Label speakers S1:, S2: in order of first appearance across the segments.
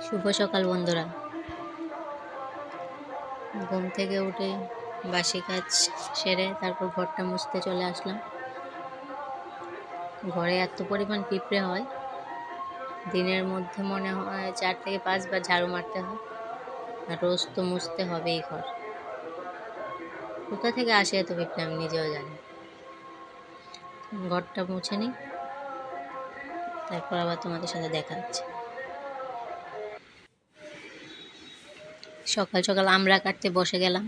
S1: শুভ সকাল বন্ধুরা। ঘুম থেকে উঠে বাসি কাজ সেরে তারপর ঘরটা মুছতে চলে আসলাম। ঘরে এত পরিমাণ পিঁপড়ে হয়, দিনের মধ্যে মনে হয় 4 থেকে 5 বার ঝাড়ু মারতে হয়, আর রোজ তো মুছতে হবেই ঘর। কোথা থেকে আসে এত পিঁপড়ে আমি নিজেও জানি। ঘরটা মুছে নিই, তারপর আবার তোমাদের সাথে দেখা হচ্ছে। সকাল সকাল আমড়া কাটতে বসে গেলাম।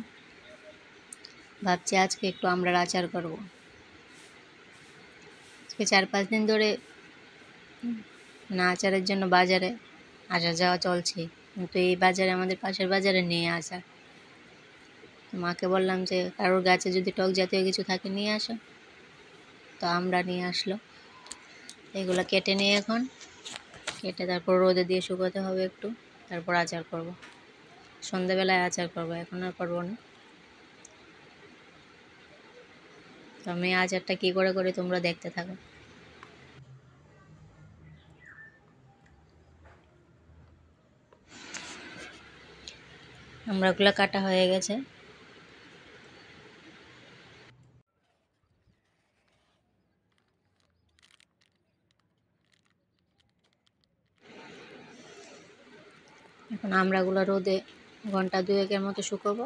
S1: ভাবছি আজকে একটু আমড়ার আচার করব। আজকে 4-5 দিন ধরে না আচারের জন্য বাজারে আসা যাওয়া চলছে, কিন্তু এই বাজারে, আমাদের পাশের বাজারে নেই আচার। মাকে বললাম যে কারোর গাছে যদি টক জাতীয় কিছু থাকে নিয়ে আসো, তো আমরা নিয়ে আসলো। এগুলো কেটে নিয়ে এখন কেটে তারপর রোদে দিয়ে শুকোতে হবে একটু, তারপর আচার করব। সন্ধ্যাবেলায় আচার করব, এখন আর করবো না। তো আমি আচারটা কী করে করি তোমরা দেখতে থাকো। আমড়াগুলো কাটা হয়ে গেছে। এখন আমড়াগুলো রোদে ঘন্টা 2-1 মতো শুকোবো,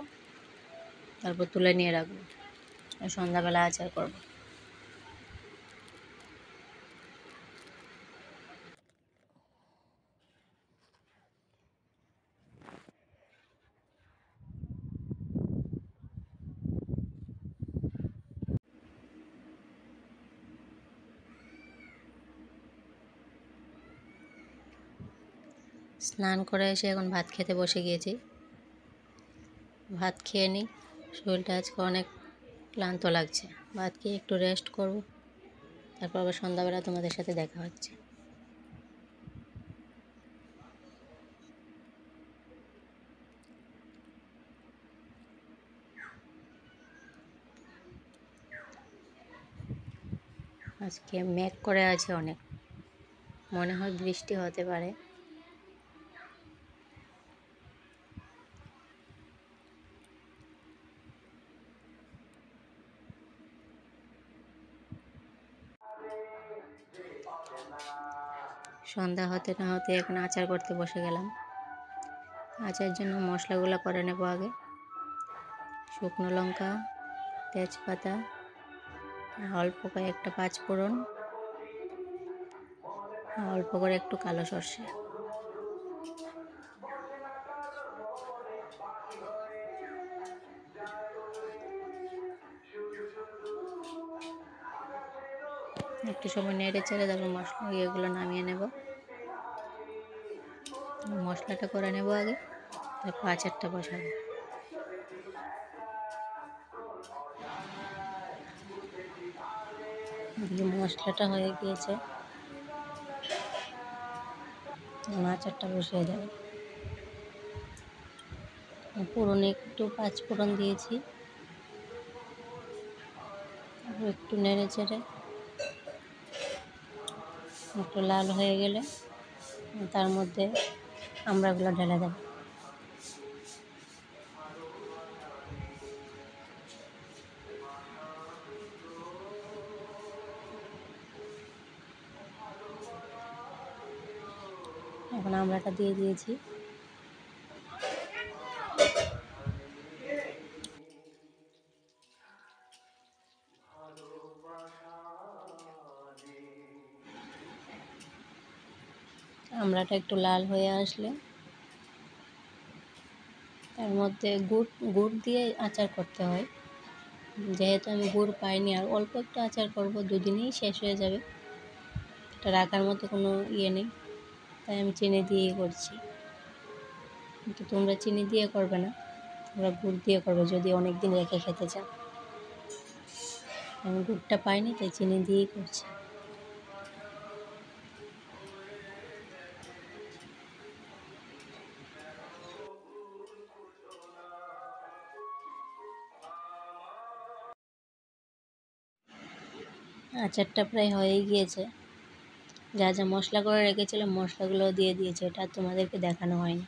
S1: তারপর তুলে নিয়ে রাখবো, আর সন্ধ্যাবেলা আচার করব। স্নান করে এসে এখন ভাত খেতে বসে গিয়েছি। ভাত খেয়ে নিই, শরীরটা আজকে অনেক ক্লান্ত লাগছে। ভাত খেয়ে একটু রেস্ট করব, তারপর আবার সন্ধ্যাবেলা তোমাদের সাথে দেখা হচ্ছে। আজকে মেঘ করে আছে অনেক, মনে হয় বৃষ্টি হতে পারে। সন্ধ্যা হতে না হতে এখন আচার করতে বসে গেলাম। আচারের জন্য মশলাগুলো করে নেব আগে। শুকনো লঙ্কা, তেজপাতা, অল্প কয়েকটা পাঁচফোড়ন, অল্প করে একটু কালো সর্ষে। একটু সময় নেড়ে চেড়ে তারপর এগুলো নামিয়ে নেব। মশলাটা করে নেব আগে, তারপর আচারটা বসাবো। মশলাটা হয়ে গিয়েছে, আচারটা বসিয়ে দেব। ফোড়নে একটু পাঁচফোড়ন দিয়েছি, একটু নেড়ে চেড়ে একটু লাল হয়ে গেলে তার মধ্যে আমড়াগুলো ঢেলে দেব। এখন আমড়াটা দিয়ে দিয়েছি। আমড়াটা একটু লাল হয়ে আসলে তার মধ্যে গুড় দিয়ে আচার করতে হয়। যেহেতু আমি গুড় পাইনি, আর অল্প একটু আচার করব, 2 দিনেই শেষ হয়ে যাবে, এটা রাখার মতো কোনো ইয়ে নেই, তাই আমি চিনি দিয়েই করছি। কিন্তু তোমরা চিনি দিয়ে করবে না, তোমরা গুড় দিয়ে করবে যদি অনেক দিন রেখে খেতে চাও। আমি গুড়টা পাইনি তাই চিনি দিয়েই করছি। আচারটা প্রায় হয়েই গিয়েছে, যা যা মশলা করে রেখেছিলাম মশলাগুলো দিয়ে দিয়েছি, এটা তোমাদেরকে দেখানো হয়নি।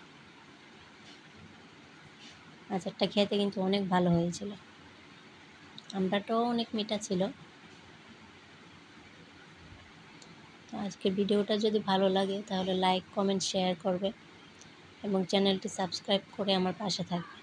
S1: আচারটা খেতে কিন্তু অনেক ভালো হয়েছিল, আমড়াটাও অনেক মিঠা ছিল। তো আজকের ভিডিওটা যদি ভালো লাগে তাহলে লাইক, কমেন্ট, শেয়ার করবে এবং চ্যানেলটি সাবস্ক্রাইব করে আমার পাশে থাকবে।